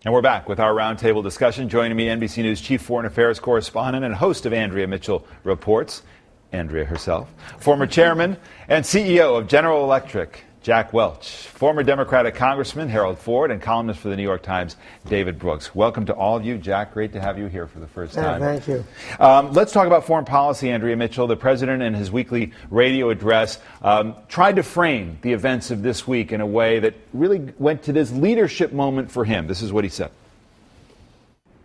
And we're back with our roundtable discussion. Joining me, NBC News Chief Foreign Affairs Correspondent and host of Andrea Mitchell Reports, Andrea herself, former Chairman and CEO of General Electric, Jack Welch, former Democratic Congressman Harold Ford, and columnist for the New York Times, David Brooks. Welcome to all of you. Jack, great to have you here for the first time. Thank you. Let's talk about foreign policy, Andrea Mitchell. The president, in his weekly radio address, tried to frame the events of this week in a way that really went to this leadership moment for him. This is what he said.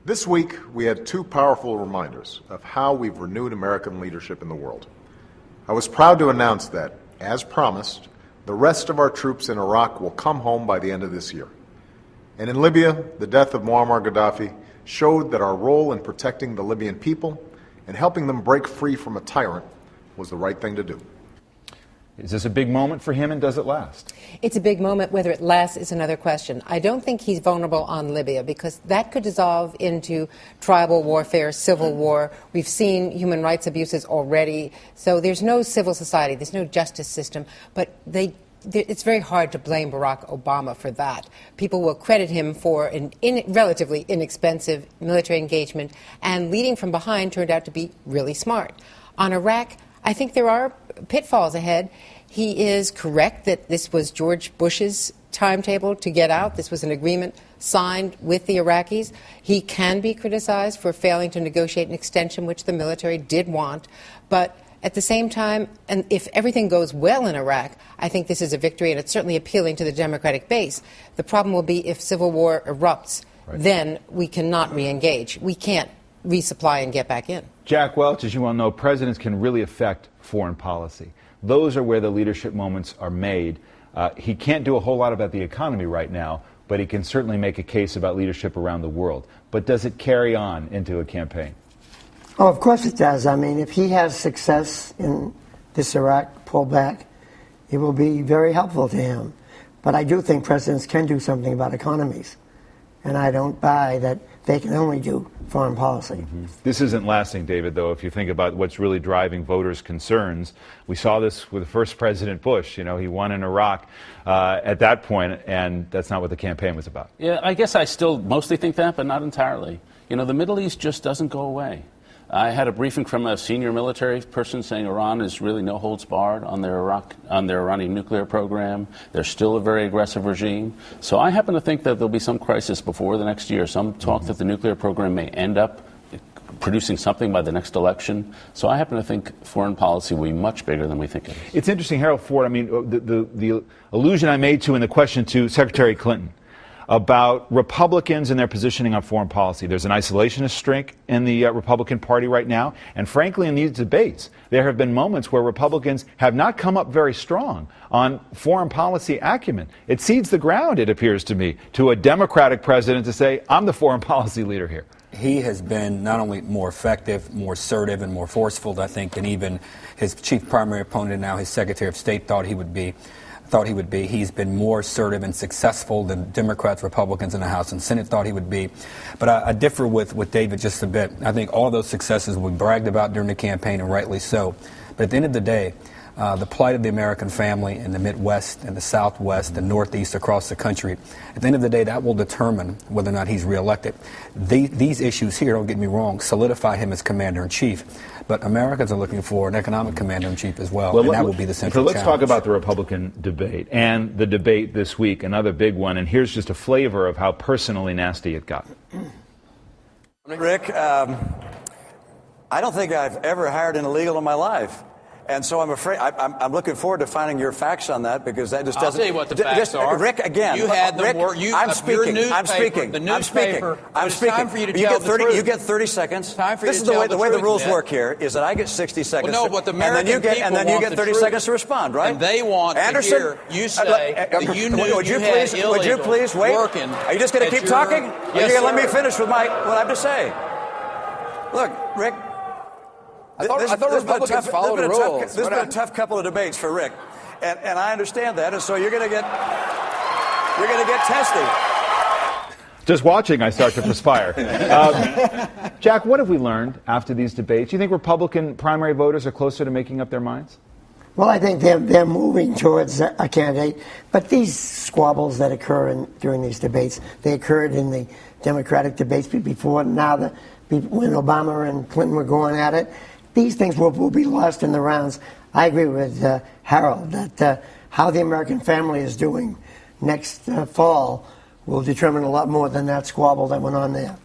This week, we had two powerful reminders of how we've renewed American leadership in the world. I was proud to announce that, as promised, the rest of our troops in Iraq will come home by the end of this year. And in Libya, the death of Muammar Gaddafi showed that our role in protecting the Libyan people and helping them break free from a tyrant was the right thing to do. Is this a big moment for him, and does it last? It's a big moment. Whether it lasts is another question. I don't think he's vulnerable on Libya, because that could dissolve into tribal warfare, civil war. We've seen human rights abuses already. So there's no civil society, there's no justice system. But it's very hard to blame Barack Obama for that. People will credit him for an relatively inexpensive military engagement, and leading from behind turned out to be really smart. On Iraq, I think there are pitfalls ahead. He is correct that this was George Bush's timetable to get out. This was an agreement signed with the Iraqis. He can be criticized for failing to negotiate an extension, which the military did want. But at the same time, and if everything goes well in Iraq, I think this is a victory, and it's certainly appealing to the Democratic base. The problem will be if civil war erupts, then we cannot re-engage. We can't resupply and get back in. Jack Welch, as you well know, presidents can really affect foreign policy. Those are where the leadership moments are made. He can't do a whole lot about the economy right now, but he can certainly make a case about leadership around the world. But does it carry on into a campaign? Oh, of course it does. I mean, if he has success in this Iraq pullback, it will be very helpful to him. But I do think presidents can do something about economies. And I don't buy that they can only do foreign policy. Mm-hmm. This isn't lasting, David, though, if you think about what's really driving voters' concerns. We saw this with the first President Bush. You know, he won in Iraq at that point, and that's not what the campaign was about. Yeah, I guess I still mostly think that, but not entirely. You know, the Middle East just doesn't go away. I had a briefing from a senior military person saying Iran is really no holds barred on their Iranian nuclear program. They're still a very aggressive regime. So I happen to think that there'll be some crisis before the next year. Some talk that the nuclear program may end up producing something by the next election. So I happen to think foreign policy will be much bigger than we think it is. It's interesting, Harold Ford, I mean, the allusion I made to in the question to Secretary Clinton about Republicans and their positioning on foreign policy. There's an isolationist streak in the Republican Party right now. And frankly, in these debates, there have been moments where Republicans have not come up very strong on foreign policy acumen. It cedes the ground, it appears to me, to a Democratic president to say, I'm the foreign policy leader here. He has been not only more effective, more assertive, and more forceful, I think, than even his chief primary opponent and now his Secretary of State thought he would be. He's been more assertive and successful than Democrats, Republicans in the House and Senate thought he would be. But I differ with David just a bit. I think all those successes we bragged about during the campaign, and rightly so. But at the end of the day, the plight of the American family in the Midwest and the Southwest and Northeast across the country, at the end of the day, that will determine whether or not he's reelected. These issues here, don't get me wrong, solidify him as commander-in-chief. But Americans are looking for an economic commander-in-chief as well, and that will be the central challenge. So let's talk about the Republican debate and the debate this week, another big one. And here's just a flavor of how personally nasty it got. Rick, I don't think I've ever hired an illegal in my life. And so I'm afraid I'm looking forward to finding your facts on that, because that just doesn't. I'll tell you what the facts are. Rick, again, you had them. I'm speaking. I'm speaking. The newspaper. I'm speaking. Time for you to tell the truth. You get 30 seconds. Time for you this to is the way the rules work here. Is that I get 60 seconds. Well, no, but the American people and then you get 30 seconds to respond, right? And they want Anderson, to hear you say that you knew would you had please wait? Working. Are you just going to keep talking? Yes, or are you going to let me finish with what I have to say? Look, Rick. I thought Republicans followed the rules. This has been a tough couple of debates for Rick, and I understand that, and so you're going to get testy. Just watching, I start to perspire. Jack, what have we learned after these debates? Do you think Republican primary voters are closer to making up their minds? Well, I think they're moving towards a candidate, but these squabbles that occur during these debates, they occurred in the Democratic debates before. Now, when Obama and Clinton were going at it, these things will be lost in the rounds. I agree with Harold that how the American family is doing next fall will determine a lot more than that squabble that went on there.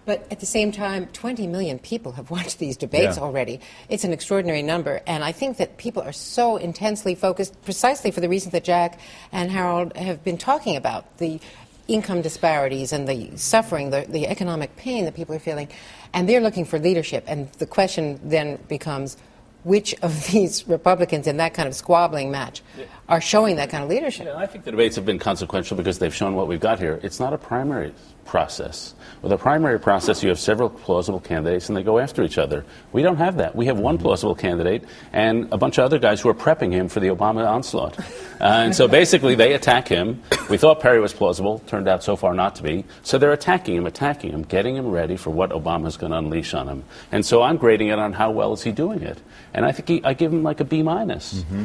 But at the same time, 20 million people have watched these debates already. It's an extraordinary number, and I think that people are so intensely focused precisely for the reasons that Jack and Harold have been talking about, the income disparities and the suffering, the economic pain that people are feeling, and they're looking for leadership. And the question then becomes, which of these Republicans in that kind of squabbling match are showing that kind of leadership? I think the debates have been consequential because they've shown what we've got here. It's not a primary process. With a primary process, you have several plausible candidates and they go after each other. We don't have that. We have one plausible candidate and a bunch of other guys who are prepping him for the Obama onslaught. And so basically they attack him. We thought Perry was plausible, turned out so far not to be. So they're attacking him, getting him ready for what Obama's going to unleash on him. And so I'm grading it on how well is he doing it. And I think I give him like a B-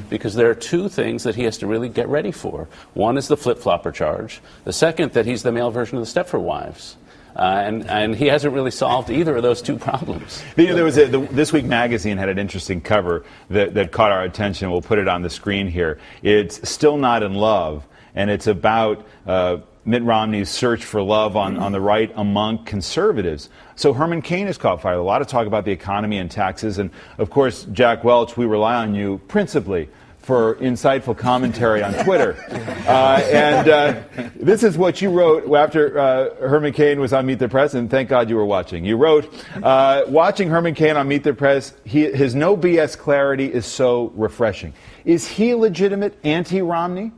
because there are two things that he has to really get ready for. One is the flip-flopper charge. The second, that he's the male version of the Stepford Wives. And he hasn't really solved either of those two problems. You know, there was This Week magazine had an interesting cover that caught our attention. We'll put it on the screen here. It's Still Not in Love, and it's about Mitt Romney's search for love on the right among conservatives. So Herman Cain has caught fire. A lot of talk about the economy and taxes. And, of course, Jack Welch, we rely on you principally for insightful commentary on Twitter. This is what you wrote after Herman Cain was on Meet the Press, and thank God you were watching. You wrote, watching Herman Cain on Meet the Press, his no BS clarity is so refreshing. Is he a legitimate anti-Romney?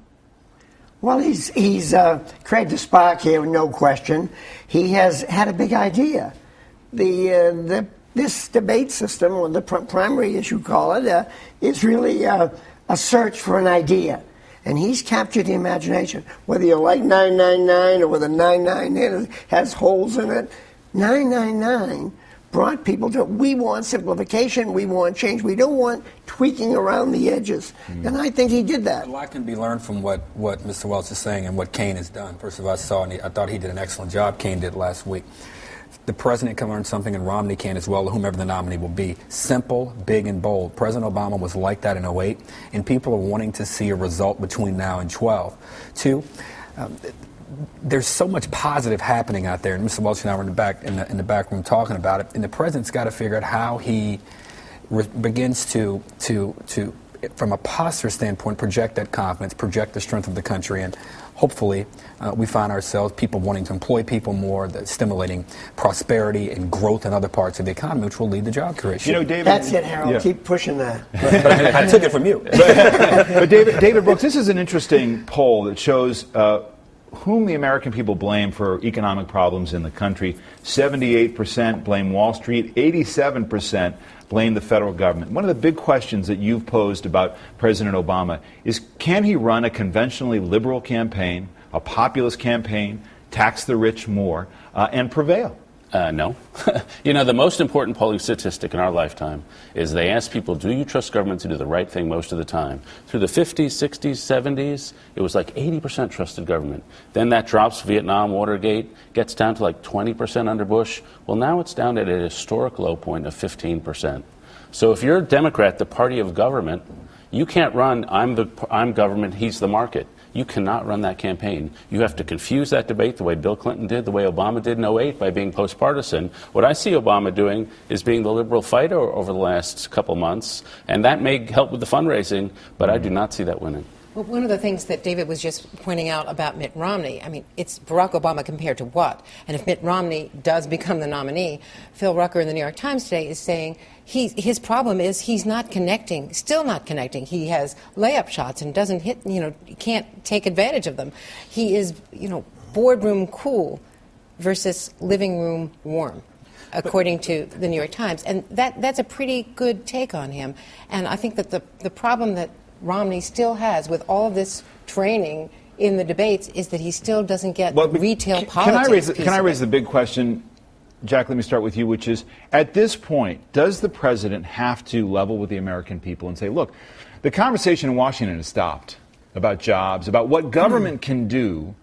Well, he's created a spark here, no question. He has had a big idea. This debate system, or the primary issue, call it, is really a search for an idea. And he's captured the imagination. Whether you like 999 or whether 999 has holes in it, 999 brought people to, we want simplification, we want change, we don't want tweaking around the edges. And I think he did that. A lot can be learned from what Mr. Welch is saying and what Cain has done. First of all, I thought he did an excellent job, Cain did last week. The president can learn something, and Romney can as well, or whomever the nominee will be. Simple, big, and bold. President Obama was like that in 2008, and people are wanting to see a result between now and 12. Two, there's so much positive happening out there, and Mr. Welch and I were in the back room talking about it, and the president's got to figure out how he begins to from a posture standpoint, project that confidence, project the strength of the country, and hopefully we find ourselves people wanting to employ people more, stimulating prosperity and growth in other parts of the economy, which will lead to job creation. You know, David, that's it, Harold. Yeah. Keep pushing that. But I took it from you. But David Brooks, this is an interesting poll that shows whom the American people blame for economic problems in the country. 78% blame Wall Street, 87% blame the federal government. One of the big questions that you've posed about President Obama is, can he run a conventionally liberal campaign, a populist campaign, tax the rich more, and prevail? No. You know, the most important polling statistic in our lifetime is they ask people, do you trust government to do the right thing most of the time? Through the 50s, 60s, 70s, it was like 80% trusted government. Then that drops, Vietnam, Watergate, gets down to like 20% under Bush. Well, now it's down at a historic low point of 15%. So if you're a Democrat, the party of government, you can't run, I'm government, he's the market. You cannot run that campaign. You have to confuse that debate the way Bill Clinton did, the way Obama did in 2008 by being post-partisan. What I see Obama doing is being the liberal fighter over the last couple months, and that may help with the fundraising, but I do not see that winning. Well, one of the things that David was just pointing out about Mitt Romney, I mean, it's Barack Obama compared to what? And if Mitt Romney does become the nominee, Phil Rucker in the New York Times today is saying his problem is he's not connecting, still not connecting. He has layup shots and doesn't hit, can't take advantage of them. He is, boardroom cool versus living room warm, according to the New York Times. And that's a pretty good take on him. And I think that the problem that Romney still has with all this training in the debates is that he still doesn't get retail politics. Can I raise the big question, Jack, let me start with you, which is, at this point, does the president have to level with the American people and say, look, The conversation in Washington has stopped about jobs, about what government can do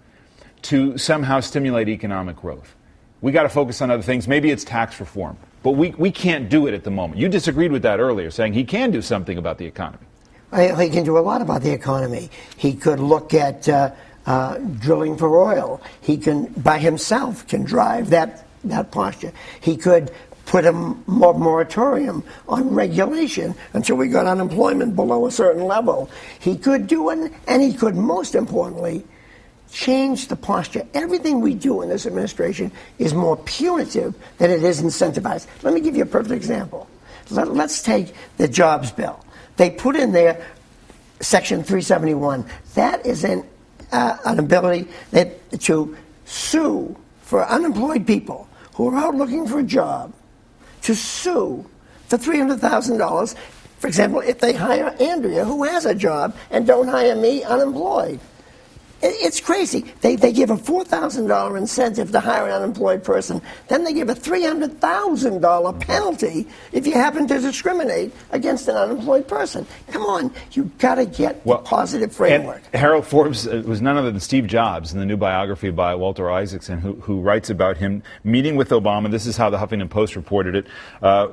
to somehow stimulate economic growth. We got to focus on other things. Maybe it's tax reform, but we can't do it at the moment. You disagreed with that earlier, saying he can do something about the economy. He can do a lot about the economy. He could look at drilling for oil. He can, by himself, can drive that posture. He could put a moratorium on regulation until we got unemployment below a certain level. He could do it, and he could, most importantly, change the posture. Everything we do in this administration is more punitive than it is incentivized. Let me give you a perfect example. Let's take the jobs bill. They put in there Section 371. That is an ability to sue for unemployed people who are out looking for a job, to sue for $300,000, for example, if they hire Andrea, who has a job, and don't hire me, unemployed. It's crazy. They give a $4,000 incentive to hire an unemployed person. Then they give a $300,000 penalty if you happen to discriminate against an unemployed person. Come on, you've got to get the positive framework. And Harold Forbes was none other than Steve Jobs in the new biography by Walter Isaacson, who writes about him meeting with Obama. This is how the Huffington Post reported it.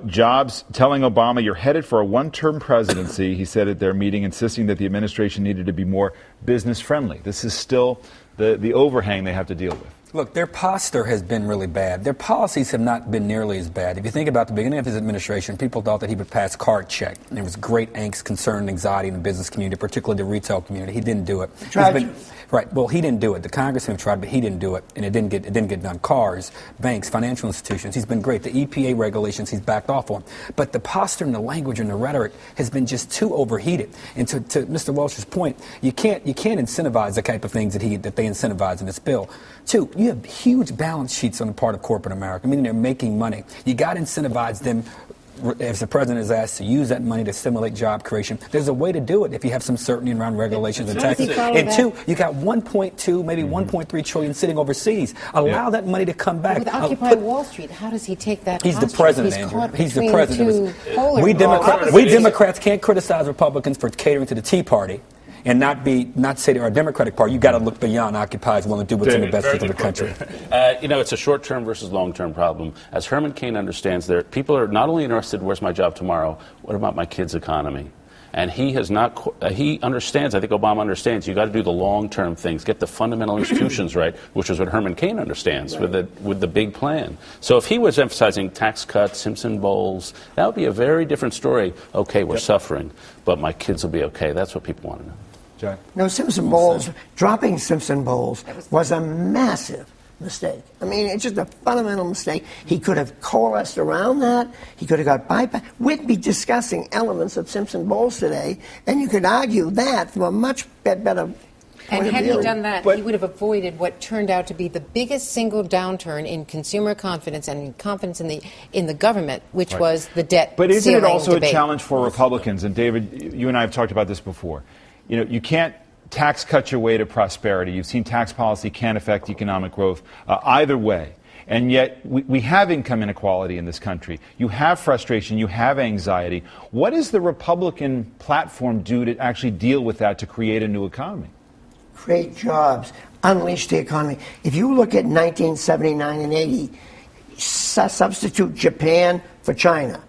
Jobs telling Obama, "You're headed for a one-term presidency," he said at their meeting, insisting that the administration needed to be more business-friendly. This is still the overhang they have to deal with. Look, their posture has been really bad. Their policies have not been nearly as bad. If you think about the beginning of his administration, people thought that he would pass card check. And there was great angst, concern, and anxiety in the business community, particularly the retail community. He didn't do it. Right. Well, he didn't do it. The congressman tried, but he didn't do it, and it didn't get done. Cars, banks, financial institutions. He's been great. The EPA regulations, he's backed off on. But the posture and the language and the rhetoric has been just too overheated. And to Mr. Welch's point, you can't incentivize the type of things that they incentivize in this bill. Two, you have huge balance sheets on the part of corporate America, meaning they're making money. You got to incentivize them. If the president is asked to use that money to stimulate job creation, there's a way to do it if you have some certainty around regulations and taxes. And two, you got 1.2, maybe 1.3 trillion sitting overseas. Allow that money to come back. With Occupy Wall Street, how does he take that? He's the president, Andrew. He's the president. We Democrats can't criticize Republicans for catering to the Tea Party and not say to our Democratic Party, you got to look beyond Occupy is willing to do what's in the best interest of the country. It's a short-term versus long-term problem. As Herman Cain understands, people are not only interested, where's my job tomorrow, what about my kid's economy? And he understands, I think Obama understands, you got to do the long-term things, get the fundamental institutions right, which is what Herman Cain understands with the big plan. So if he was emphasizing tax cuts, Simpson Bowles, that would be a very different story. Okay, we're suffering, but my kids will be okay. That's what people want to know. John? No, Simpson Bowles, dropping Simpson Bowles was a massive mistake. I mean, it's just a fundamental mistake. He could have coalesced around that. He could have got bypassed. We'd be discussing elements of Simpson Bowles today, and you could argue that from a much better point And of had view. he done that, he would have avoided what turned out to be the biggest single downturn in consumer confidence and confidence in the government, which was the debt But isn't it also debate. a challenge for Republicans? And David, you and I have talked about this before. You can't tax cut your way to prosperity. You've seen tax policy can affect economic growth either way. And yet we have income inequality in this country. You have frustration. You have anxiety. What does the Republican platform do to actually deal with that to create a new economy? Create jobs, unleash the economy. If you look at 1979 and 80, substitute Japan for China,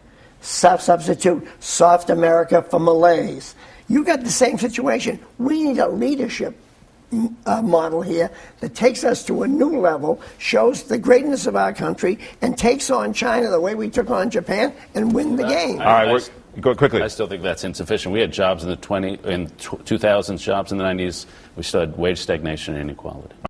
substitute soft America for Malays. You got the same situation. We need a leadership model here that takes us to a new level, shows the greatness of our country, and takes on China the way we took on Japan and win the game. All right, go quickly. I still think that's insufficient. We had jobs in the 2000s, jobs in the 90s. We still had wage stagnation and inequality.